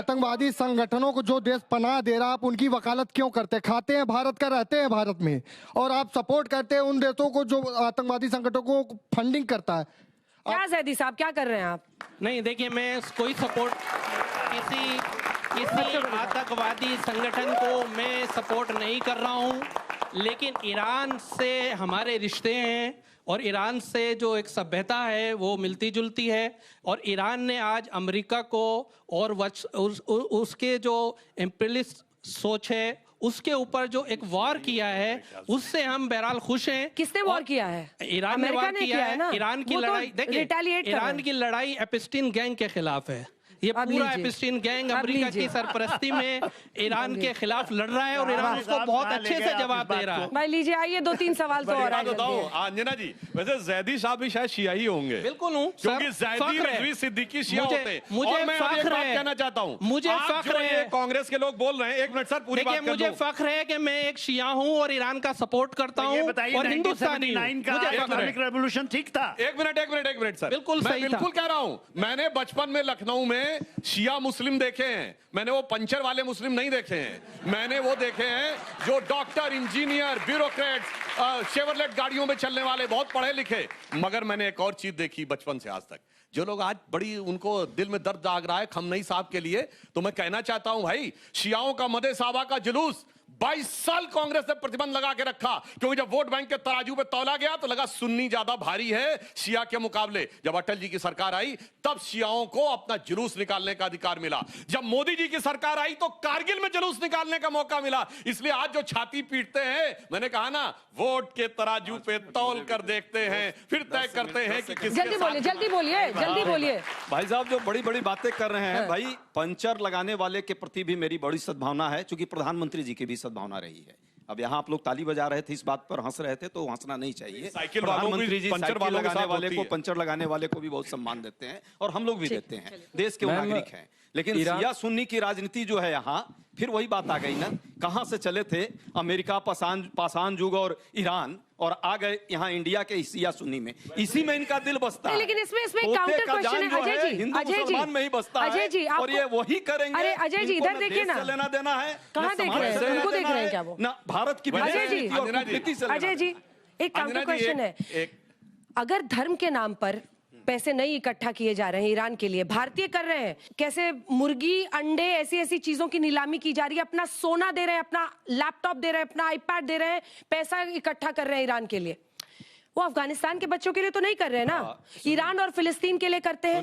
आतंकवादी संगठनों को जो देश पनाह दे रहा है, आप उनकी वकालत क्यों करते? खाते हैं भारत का, रहते हैं भारत में, और आप सपोर्ट करते हैं उन देशों को जो आतंकवादी संगठनों को फंडिंग करता है। क्या जैदी साहब क्या कर रहे हैं आप? नहीं, देखिए, मैं कोई सपोर्ट किसी आतंकवादी संगठन को मैं सपोर्ट नहीं कर रहा हूं, लेकिन ईरान से हमारे रिश्ते हैं और ईरान से जो एक सभ्यता है वो मिलती जुलती है। और ईरान ने आज अमेरिका को और उसके जो इम्पीरियलिस्ट सोच है उसके ऊपर जो एक वॉर किया है उससे हम बहरहाल खुश हैं। किसने वॉर किया है? ईरान ने वॉर किया है। ईरान की लड़ाई, देखिए, ईरान की लड़ाई एपिस्टीन गैंग के खिलाफ है। ये पूरा एपिस्टीन गैंग अमेरिका की सरपरस्ती में ईरान के खिलाफ लड़ रहा है और ईरान उसको बहुत अच्छे से जवाब दे रहा है। भाई लीजिए, आइए 2-3 सवाल तो और बताओ अंजना जी, वैसे जैदी साहब भी शायद शिया ही होंगे। बिल्कुल हूँ, क्योंकि जैदी रिजवी सिद्दीकी शिया होते हैं। मुझे मैं एक बात कहना चाहता हूँ, मुझे फख्र है, कांग्रेस के लोग बोल रहे हैं, एक मिनट सर पूरी बात कर मुझे फख्र है कि मैं एक शिया हूँ और ईरान का सपोर्ट करता हूँ और हिंदुस्तानी इस्लामिक रेवोल्यूशन ठीक था। एक मिनट सर, बिल्कुल मैं बिल्कुल कह रहा हूँ। मैंने बचपन में लखनऊ में शिया मुस्लिम देखे हैं, मैंने वो पंचर वाले मुस्लिम नहीं देखे हैं। मैंने वो देखे हैं जो डॉक्टर, इंजीनियर, ब्यूरोक्रेट्स, शेवरलेट गाड़ियों में चलने वाले, बहुत पढ़े लिखे। मगर मैंने एक और चीज देखी बचपन से आज तक, जो लोग आज बड़ी उनको दिल में दर्द जाग रहा है खमनई साहब के लिए, तो मैं कहना चाहता हूं भाई, शियाओं का मदे साहबा का जुलूस 22 साल कांग्रेस ने प्रतिबंध लगा के रखा, क्योंकि जब वोट बैंक के तराजू पे तौला गया तो लगा सुन्नी ज्यादा भारी है शिया के मुकाबले। जब अटल जी की सरकार आई तब शियाओं को अपना जुलूस निकालने का अधिकार मिला। जब मोदी जी की सरकार आई तो कारगिल में जुलूस निकालने का मौका मिला। इसलिए आज जो छाती पीटते हैं, मैंने कहा ना, वोट के तराजू पे तौल कर देखते हैं, फिर तय करते हैं कि किसके जल्दी बोलिए। भाई साहब जो बड़ी बड़ी बातें कर रहे हैं, भाई पंचर लगाने वाले के प्रति भी मेरी बड़ी सद्भावना है, क्योंकि प्रधानमंत्री जी की भी सद्भावना रही है। अब यहाँ आप लोग ताली बजा रहे थे, इस बात पर हंस रहे थे, तो हंसना नहीं चाहिए। प्रधानमंत्री जी साइकिल लगाने वाले को, पंचर लगाने वाले को भी बहुत सम्मान देते हैं और हम लोग भी देते हैं, देश के नागरिक हैं। लेकिन शिया सुन्नी की राजनीति जो है यहाँ, फिर वही बात आ गई ना, कहां से चले थे अमेरिका, पाषाण युग और ईरान, और आ गए यहाँ इंडिया के शिया सुन्नी में। इसी में इनका दिल बसता है। लेकिन इसमें काउंटर क्वेश्चन है अजय जी, हिंदू मुसलमान में ही बसता है और ये वही करेंगे। अरे अजय जी इधर देखिए ना, लेना देना है, कहाँ देख रहे हैं, उनको देख रहे हैं क्या वो? ना भारत की अजय जी एक काउंटर क्वेश्चन है, अगर धर्म के नाम पर पैसे नहीं इकट्ठा किए जा रहे हैं ईरान के लिए, भारतीय कर रहे हैं, कैसे मुर्गी, अंडे, ऐसी चीजों की नीलामी की जा रही है, अपना सोना दे रहे हैं, अपना लैपटॉप दे रहे हैं, अपना आईपैड दे रहे हैं, पैसा इकट्ठा कर रहे हैं ईरान के लिए। वो अफगानिस्तान के बच्चों के लिए तो नहीं कर रहे हैं ना, ईरान और फिलिस्तीन के लिए करते हैं।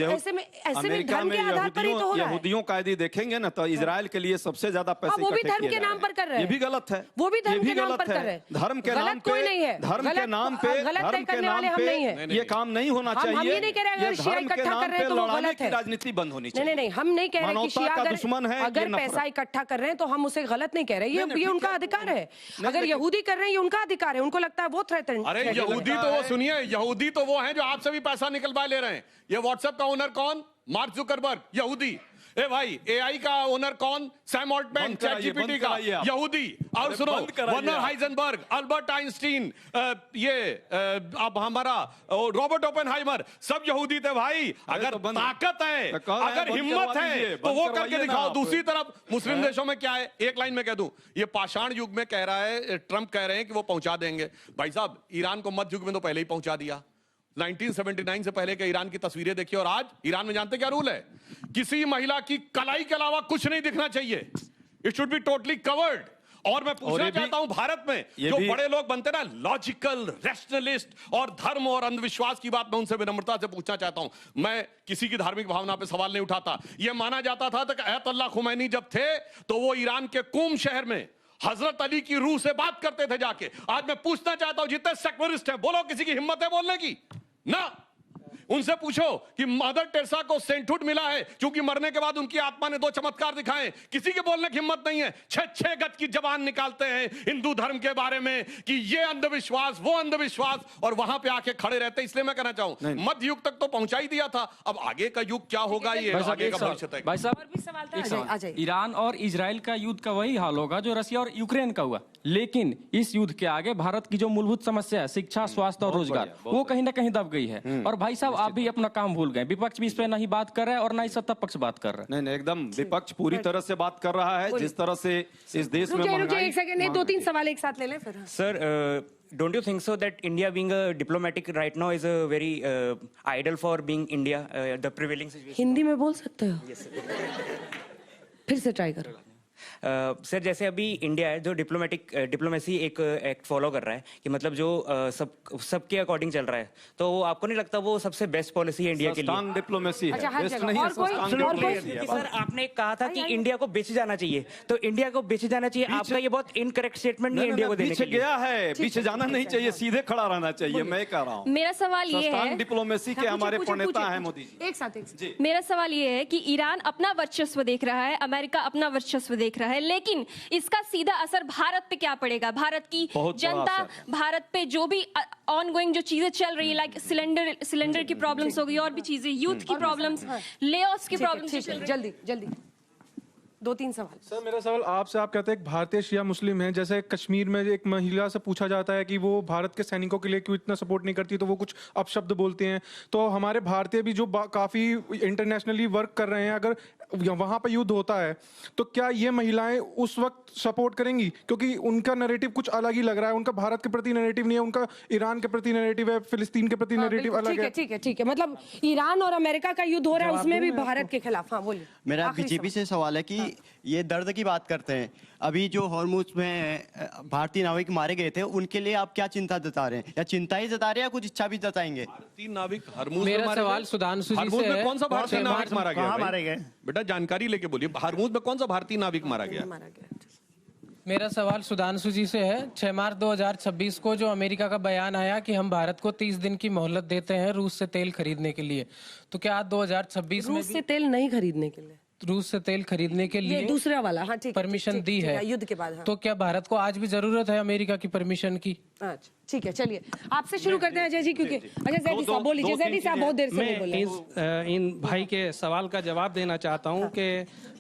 ऐसे में धर्म के आधार पर ही तो हो रहा है। यहूदियों का यदि देखेंगे ना तो इजराइल के लिए सबसे ज्यादा पैसे वो भी धर्म के नाम पर कर रहे हैं। ये भी गलत है, वो भी धर्म के नाम पर कर रहे हैं। धर्म के नाम पे, धर्म के नाम पे, गलत करने वाले हम नहीं है। ये काम नहीं होना चाहिए। हम ये नहीं कह रहे अगर शिया इकट्ठा कर रहे हैं तो वो गलत है, राजनीति बंद होनी चाहिए। नहीं, हम नहीं कह रहे कि शिया अगर पैसा इकट्ठा कर रहे हैं तो हम उसे गलत नहीं कह रहे, ये उनका अधिकार है। अगर यहूदी कर रहे हैं ये उनका अधिकार है, उनको लगता है वो थ्रेटन। अरे यहूदी तो वो सुनिए, यहूदी तो वो हैं जो आपसे भी पैसा निकलवा ले रहे हैं। ये व्हाट्सएप का ओनर कौन? मार्क जुकरबर्ग, यहूदी। ए भाई, एआई का ओनर कौन? सैम ऑल्टमैन, चैटजीपीटी का, यहूदी। और सुनो, वर्नर हाइजेनबर्ग, अल्बर्ट आइंस्टीन, अब हमारा रॉबर्ट ओपेनहाइमर, सब यहूदी थे भाई। अगर ताकत है, अगर हिम्मत है तो वो करके दिखाओ। दूसरी तरफ मुस्लिम देशों में क्या है, एक लाइन में कह दूं, ये पाषाण युग में कह रहा है, ट्रंप कह रहे हैं कि वो पहुंचा देंगे। भाई साहब, ईरान को मध्य युग में तो पहले ही पहुंचा दिया। 1979 से पहले के ईरान की तस्वीरें देखिए, और आज ईरान में जानते क्या रूल है? किसी महिला की कलाई के अलावा कुछ नहीं दिखना चाहिए। It should be totally covered. और मैं पूछना चाहता हूं, भारत में जो बड़े लोग बनते ना, लॉजिकल, रैशनलिस्ट, और धर्म और अंधविश्वास की बात मैं उनसे विनम्रता से पूछना चाहता हूं। मैं किसी की धार्मिक भावना पे सवाल नहीं उठाता। यह माना जाता था कि अयतुल्लाह खुमैनी जब थे तो वो ईरान के कुम शहर में हजरत अली की रूह से बात करते थे जाके। आज मैं पूछना चाहता हूं, जितने सेक्युलरिस्ट हैं, बोलो किसी की हिम्मत है बोलने की? ना। उनसे पूछो कि मदर टेरेसा को सेंटहुड मिला है क्योंकि मरने के बाद उनकी आत्मा ने 2 चमत्कार दिखाए। किसी के बोलने की हिम्मत नहीं है। 6 गज की जबान निकालते हैं हिंदू धर्म के बारे में कि ये अंधविश्वास, वो अंधविश्वास, और वहां पे आके खड़े रहते। इसलिए मैं कहना चाहूं, मध्य युग तक तो पहुंचा ही दिया था, अब आगे का युग क्या होगा ये आगे का भविष्य तय। भाई साहब, ईरान और इजराइल का युद्ध का वही हाल होगा जो रसिया और यूक्रेन का हुआ। लेकिन इस युद्ध के आगे भारत की जो मूलभूत समस्या है, शिक्षा, स्वास्थ्य और रोजगार, वो कहीं ना कहीं दब गई है। और भाई साहब, आप भी अपना काम भूल गए। विपक्ष भी इस पे नहीं बात कर रहा है और ना ही सत्ता पक्ष बात कर रहा है। नहीं नहीं, एकदम विपक्ष पूरी तरह से बात कर रहा है। जिस तरह से इस देश में रुकिए एक सेकंड, 2-3 सवाल एक साथ ले लें फिर। Sir, don't you think so that India being a diplomatic right now is a very idle for being India, the prevailing situation? Hindi में बोल सकते हो? फिर से ट्राई करो। सर, जैसे अभी इंडिया है जो डिप्लोमेसी एक एक्ट फॉलो कर रहा है कि मतलब जो सबके अकॉर्डिंग चल रहा है, तो आपको नहीं लगता वो सबसे बेस्ट पॉलिसी है इंडिया के लिए? डिप्लोमेसी है, अच्छा, हर बेस्ट जगह। नहीं है, और कोई- सस्तांग और कोई- डिप्लोमेसी है। सर, आपने कहा था कि इंडिया को बेचे जाना चाहिए, तो इंडिया को बेचे जाना चाहिए, आपका ये बहुत इनकरेक्ट स्टेटमेंट नहीं है इंडिया को देने के लिए। गया है, पीछे जाना नहीं चाहिए, सीधे खड़ा रहना चाहिए। मैं कह रहा हूँ मेरा सवाल ये है, डिप्लोमेसी के हमारे प्रणेता है मोदी जी। एक साथ जी। मेरा सवाल ये है कि ईरान अपना वर्चस्व देख रहा है, अमेरिका अपना वर्चस्व देख रहा है, लेकिन इसका सीधा असर भारत पे क्या पड़ेगा? भारत की बहुत बड़ा जनता, असर। भारत पे जो भी ऑनगोइंग जो चीजें चल रही है, लाइक सिलेंडर की प्रॉब्लम्स हो गई और भी चीजें, यूथ की प्रॉब्लम्स, ले-ऑफ्स की प्रॉब्लम्स, जल्दी जल्दी 2-3 सवाल। सर, मेरा सवाल आपसे, आप कहते हैं एक भारतीय शिया मुस्लिम है, जैसे कश्मीर में एक महिला से पूछा जाता है कि वो भारत के सैनिकों के लिए क्यों इतना सपोर्ट नहीं करती, तो वो कुछ अपशब्द बोलते हैं। तो हमारे भारतीय भी जो काफी इंटरनेशनली वर्क कर रहे हैं, अगर वहां पर युद्ध होता है तो क्या ये महिलाएं उस वक्त सपोर्ट करेंगी? क्योंकि उनका नैरेटिव कुछ अलग ही लग रहा है। उनका भारत के प्रति नैरेटिव नहीं है, उनका ईरान के प्रति नैरेटिव है, फिलिस्तीन के प्रति नैरेटिव अलग है। ठीक है, मतलब ईरान और अमेरिका का युद्ध हो रहा है, उसमें भी भारत के खिलाफ। हाँ, बोलिए। मेरा बीजेपी से सवाल है कि ये दर्द की बात करते हैं, अभी जो हॉर्मुज में भारतीय नाविक मारे गए थे, उनके लिए आप क्या चिंता जता रहे हैं? या चिंता ही जता रहे हैं या कुछ इच्छा भी जताएंगे? भारतीय नाविक हरमुज मेरा सवाल सुधांशु जी हरमुज से में है। कौन सा भारतीय नाविक मारा गया? कहाँ मारे गए? बेटा जानकारी लेके बोलिए, हरमुज में कौन सा भारतीय नाविक मारा गया? मेरा सवाल सुधांशु जी से है। 6 मार्च 2026 को जो अमेरिका का बयान आया कि हम भारत को 30 दिन की मोहलत देते हैं रूस से तेल खरीदने के लिए, तो क्या 2026 में रूस से तेल नहीं खरीदने के लिए, रूस से तेल खरीदने के ये लिए दूसरा वाला, हाँ ठीक है, परमिशन ठीक दी है युद्ध के बाद। हाँ। तो क्या भारत को आज भी जरूरत है अमेरिका की परमिशन की? अच्छा ठीक है, चलिए आपसे शुरू करते हैं अजय जी, क्योंकि अच्छा जैदी साहब बोल लीजिए। जैदी साहब बहुत देर से नहीं बोले। मैं इन भाई के सवाल का जवाब देना चाहता हूं कि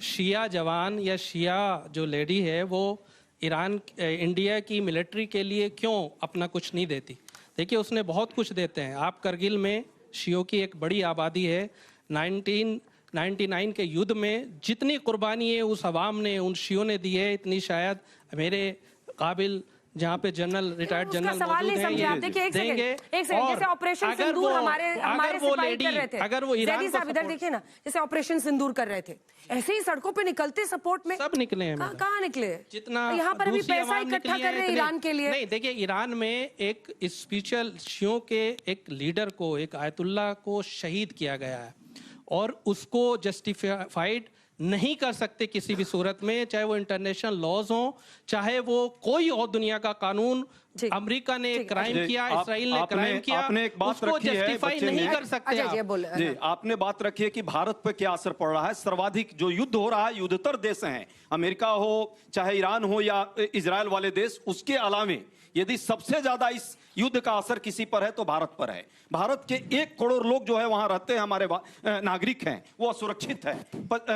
शिया जवान या शिया जो लेडी है वो इंडिया की मिलिट्री के लिए क्यों अपना कुछ नहीं देती? देखिए, उसने बहुत कुछ देते हैं। आप करगिल में शियों की एक बड़ी आबादी है। 1999 के युद्ध में जितनी कुर्बानी है उस अवाम ने, उन शियों ने दी है, इतनी शायद मेरे काबिल जहाँ पे रिटायर्ड जनरल सवाल नहीं समझे आप। देखिए एक सेकंड, जैसे ऑपरेशन सिंदूर हमारे सिपाही कर रहे थे, अगर वो ईरान साहब इधर देखिए ना, जैसे ऑपरेशन सिंदूर कर रहे थे, ऐसे ही सड़कों पे निकलते सपोर्ट में सब निकले हैं। कहाँ निकले? जितना यहाँ पर अभी दूसरी पैसा अवाम इकट्ठा निकली कर रहे हैं ईरान के लिए। नहीं, देखिए, ईरान में एक स्पिरिचुअल शियों के एक लीडर को, एक आयतुल्ला को शहीद किया गया है और उसको जस्टिफाइड नहीं कर सकते किसी भी सूरत में, चाहे वो इंटरनेशनल लॉज हो, चाहे वो कोई और दुनिया का कानून। अमेरिका ने क्राइम किया, इसराइल ने क्राइम किया, आपने एक बात उसको रखी है, जस्टिफाई बच्चे नहीं ने। कर सकते आप। जी, आपने बात रखी है कि भारत पर क्या असर पड़ रहा है। सर्वाधिक जो युद्ध हो रहा है, युद्धतर देश हैं, अमेरिका हो, चाहे ईरान हो या इजराइल वाले देश, उसके अलावे यदि सबसे ज्यादा इस युद्ध का असर किसी पर है तो भारत पर है। भारत के 1 करोड़ लोग जो है वहां रहते हैं, हमारे नागरिक हैं, वो असुरक्षित है।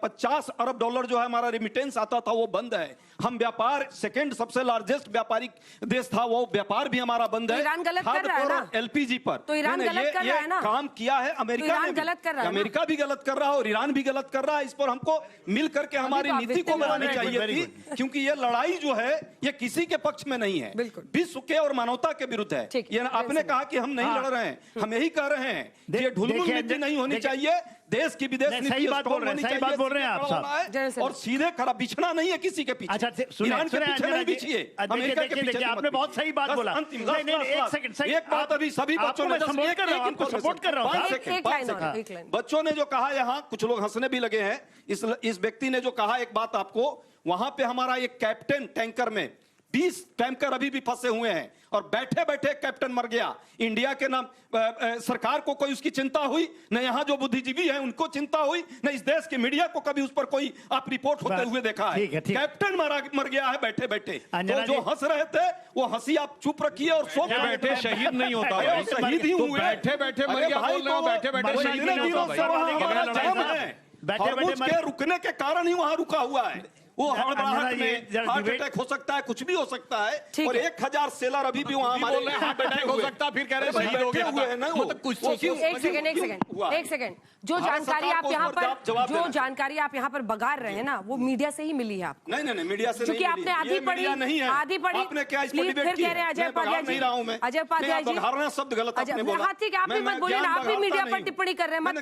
50 अरब डॉलर जो है हमारा रेमिटेंस आता था वो बंद है। हम व्यापार सेकंड सबसे लार्जेस्ट व्यापारिक देश था, वो व्यापार भी हमारा बंद है। ईरान गलत कर रहा है ना? एलपीजी पर तो ईरान गलत कर रहा है ना? काम किया है अमेरिका ने, गलत कर रहा है, अमेरिका भी गलत कर रहा है और ईरान भी गलत कर रहा है। इस पर हमको मिल करके हमारी नीति को बनानी चाहिए थी, क्योंकि ये लड़ाई जो है ये किसी के पक्ष में नहीं है, विश्व के और मानवता के विरुद्ध है। ये आपने कहा कि हम नहीं लड़ रहे हैं, हम यही कह रहे हैं कि ये ढुलमुल नीति नहीं होनी चाहिए, देश की विदेश नीति सही बात बोल रहे हैं, सही बात बोल रहे हैं आप साहब। और सीधे खड़ा बिछना नहीं है किसी के पीछे। अच्छा, ईरान के पीछे नहीं बिछिए, अमेरिका के पीछे आपने बहुत सही बात बोला। नहीं, एक सेकंड, सही एक बात अभी सभी बच्चों ने सपोर्ट कर रहा हूं। बच्चों ने जो कहा, यहाँ कुछ लोग हंसने भी लगे हैं। इस व्यक्ति ने जो कहा एक बात आपको, वहां पे हमारा एक कैप्टन टैंकर में 20 टैंकर अभी भी फंसे हुए हैं और बैठे बैठे कैप्टन मर गया। इंडिया के नाम सरकार को कोई उसकी चिंता हुई न, यहाँ जो बुद्धिजीवी हैं उनको चिंता हुई न, इस देश के मीडिया को कभी उस पर कोई आप रिपोर्ट होते हुए देखा है? कैप्टन कैप्टन मर गया है बैठे बैठे। तो जो हंस रहे थे वो हंसी आप चुप रखिए और सो बैठे शहीद नहीं होता, शहीद ही हुए। बैठे बैठे मर गया बोल रहे हो, बैठे बैठे शहीद नहीं होता। बैठे बैठे रुकने के कारण ही वहां रुका हुआ है। वो हड़बड़ाहट ये में जरा हार्ट डिबेट- अटैक हो सकता है, कुछ भी हो सकता है। ठीक और है। 1000 सेलर अभी भी वहां बोल रहे हैं हार्ट अटैक हो सकता है, फिर कह रहे हैं शहीद हो गया हुए हैं ना वो। मतलब कुछ वो क्यों? एक सेकंड जो भारत जानकारी सरकार आप को यहाँ उस पर जवाब पर देना जो चाहिए। जानकारी आप यहाँ पर बगार रहे हैं ना, वो मीडिया से ही मिली है आपको। नहीं, मीडिया से क्योंकि नहीं आपने मिली। आधी ये पढ़ी, मीडिया नहीं है। आधी पढ़ी। आपने क्या इस पर प्लीज डिबेट फिर की कह रहे हैं है? अजय मैं बघार उपाध्याय जी। नहीं रहा हूं मैं। अजय उपाध्याय जी। बघारना शब्द गलत आपने बोला। हाँ ठीक है, आप भी मत बोलिए ना, आप भी मीडिया पर टिप्पणी कर रहे हैं, मत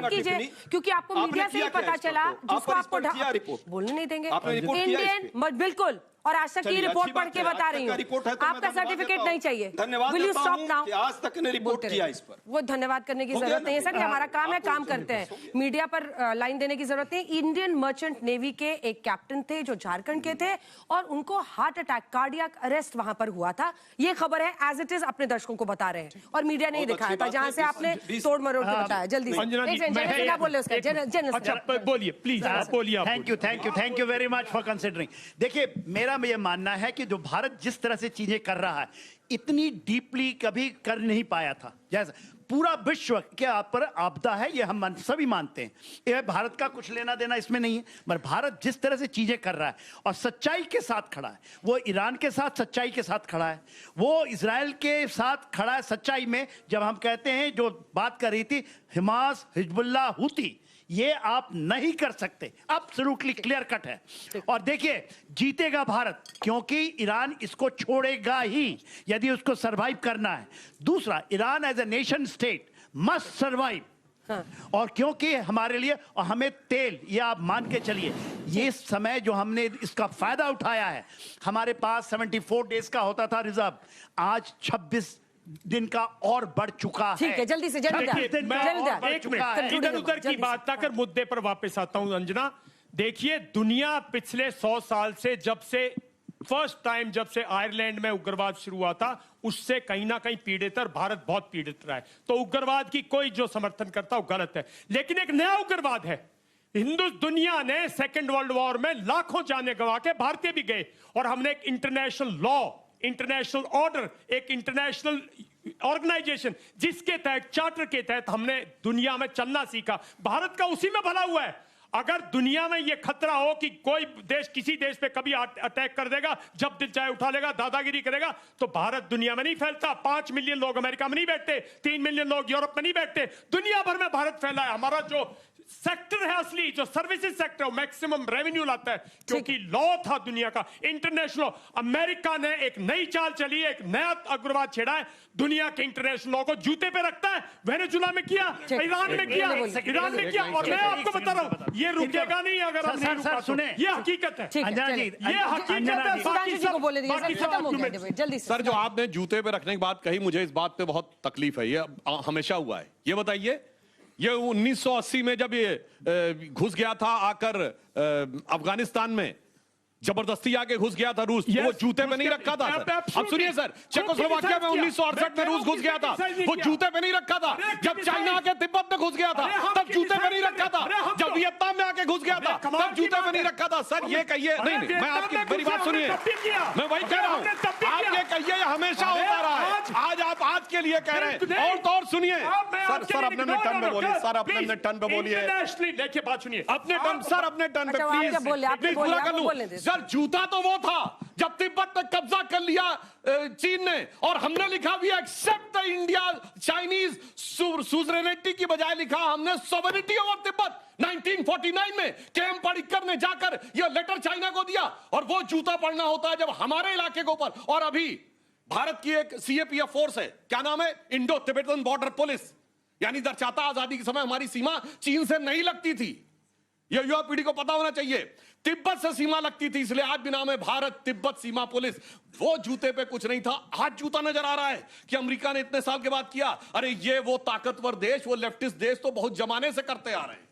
कीजिए, क्योंकि आपको मीडिया से ही पता चला, जिसको आपको बोलने नहीं देंगे। इंडियन बिल्कुल, और आज तक की रिपोर्ट पढ़ के बता रही हूँ, आपका सर्टिफिकेट नहीं चाहिए। धन्यवाद विल यू देता स्टॉप हूं नाउ? कि आज तक ने रिपोर्ट किया इस पर। वो धन्यवाद करने की जरूरत नहीं है सर, ये हमारा काम है, काम करते हैं, मीडिया पर लाइन देने की जरूरत नहीं। इंडियन मर्चेंट नेवी के एक कैप्टन थे जो झारखंड के थे, और उनको हार्ट अटैक, कार्डियक अरेस्ट वहां पर हुआ था। ये खबर है एज इट इज, अपने दर्शकों को बता रहे हैं, और मीडिया नहीं दिखाया था, जहां से आपने तोड़ मरोड़ के बताया। जल्दी से क्या बोल रहे उसका जनरल, बोलिए प्लीज, आप बोलिए। Thank you very much for considering. देखिए, मेरा ये मानना है कि जो भारत जिस तरह से चीजें कर रहा है, इतनी डीपली कभी कर नहीं पाया था। जैसा पूरा विश्व के आप पर आपदा है, ये हम सभी मानते हैं, ये भारत का कुछ लेना देना इसमें नहीं है, मगर भारत जिस तरह से चीजें कर रहा है और सच्चाई के साथ खड़ा है, वो ईरान के साथ सच्चाई के साथ खड़ा है, वो इजराइल के साथ खड़ा है सच्चाई में। जब हम कहते हैं, जो बात कर रही थी हमास, हिजबुल्लाह, हूती, ये आप नहीं कर सकते, एब्सोल्युटली क्लियर कट है। और देखिए, जीतेगा भारत, क्योंकि ईरान इसको छोड़ेगा ही यदि उसको सरवाइव करना है। दूसरा, Iran as a nation state must survive. और क्योंकि हमारे लिए, और हमें तेल, ये आप मान के चलिए, ये समय जो हमने इसका फायदा उठाया है, हमारे पास 74 डेज का होता था रिजर्व, आज 26 दिन का और बढ़ चुका है। ठीक है, जल्दी से एक मिनट, इधर उधर की बात ना कर, मुद्दे पर वापस आता हूं। अंजना, देखिए, दुनिया पिछले 100 साल से, जब से फर्स्ट टाइम जब से आयरलैंड में उग्रवाद शुरू हुआ था, उससे कहीं ना कहीं पीड़ित है, भारत बहुत पीड़ित रहा है। तो उग्रवाद की कोई जो समर्थन करता वो गलत है, लेकिन एक नया उग्रवाद है। हिंदू दुनिया ने सेकेंड वर्ल्ड वॉर में लाखों जाने गंवा के, भारतीय भी गए, और हमने एक इंटरनेशनल लॉ, इंटरनेशनल ऑर्डर, एक इंटरनेशनल ऑर्गेनाइजेशन, जिसके तहत, चार्टर के तहत हमने दुनिया में चलना सीखा। भारत का उसी में भला हुआ है। अगर दुनिया में यह खतरा हो कि कोई देश किसी देश पे कभी अटैक कर देगा, जब दिल चाहे उठा लेगा, दादागिरी करेगा, तो भारत दुनिया में नहीं फैलता। 5 मिलियन लोग अमेरिका में नहीं बैठते, 3 मिलियन लोग यूरोप में नहीं बैठते, दुनिया भर में भारत फैला है। हमारा जो सेक्टर है असली, जो सर्विसेज सेक्टर, मैक्सिमम रेवेन्यू लाता है, क्योंकि लॉ था दुनिया का, इंटरनेशनल। अमेरिका ने एक नई चाल चली है, एक नया उग्रवाद छेड़ा है, दुनिया के इंटरनेशनल लॉ को जूते पे रखता है। वेनेजुला में किया, ईरान में किया, ईरान में किया, और मैं आपको बता रहा हूं, ये रुकेगा नहीं अगर हम नहीं रुका। सुने, ये हकीकत है, ये हकीकत है। जल्दी सर, जो आपने जूते पे रखने की बात कही, मुझे इस बात पे बहुत तकलीफ है। ये हमेशा हुआ है। ये बताइए, ये 1980 में जब ये घुस गया था आकर अफगानिस्तान में, जबरदस्ती आके घुस गया था रूस, वो जूते पे नहीं रखा था। अब सुनिए सर, चेकोस्लोवाकिया में 1968 में रूस घुस गया था, वो जूते पे नहीं रखा था। जब चाइना आके तिब्बत में घुस गया था, तब जूते पे नहीं रखा था। जब वियतनाम में आके घुस गया था, तब जूते पे नहीं रखा था। सर, ये कहिए, नहीं, मैं आपकी मेरी बात सुनिए, मैं वही कह रहा हूँ, आप ये कहिए, ये हमेशा होता रहा है। आज आप आज के लिए कह रहे हैं, और तो और सुनिए सर, अपने टर्न पे बोलिए, सर, अपने टर्न पे बोलिए। देखिए, बात सुनिए, अपने टर्न, सर, अपने टर्न पे प्लीज पूरा कर लूं। सर, जूता तो वो था जब तिब्बत पे कब्जा कर लिया चीन ने, और हमने लिखा भी एक्सेप्ट द इंडिया चाइनीज सुवरेनिटी की बजाय लिखा हमने सॉवरेनिटी ओवर तिब्बत। 1949 में केएम पडिक्कर ने जाकर यह लेटर चाइना को दिया, और वो जूता पड़ना होता है जब हमारे इलाके के ऊपर। और अभी भारत की एक सीएपीएफ फोर्स है, क्या नाम है, इंडो तिब्बतन बॉर्डर पुलिस, यानी दर्शाता आजादी के समय हमारी सीमा चीन से नहीं लगती थी। यह युवा पीढ़ी को पता होना चाहिए, तिब्बत से सीमा लगती थी, इसलिए आज भी नाम है भारत तिब्बत सीमा पुलिस। वो जूते पे कुछ नहीं था, आज जूता नजर आ रहा है कि अमेरिका ने इतने साल के बाद किया। अरे ये वो ताकतवर देश, वो लेफ्टिस्ट देश तो बहुत जमाने से करते आ रहे हैं।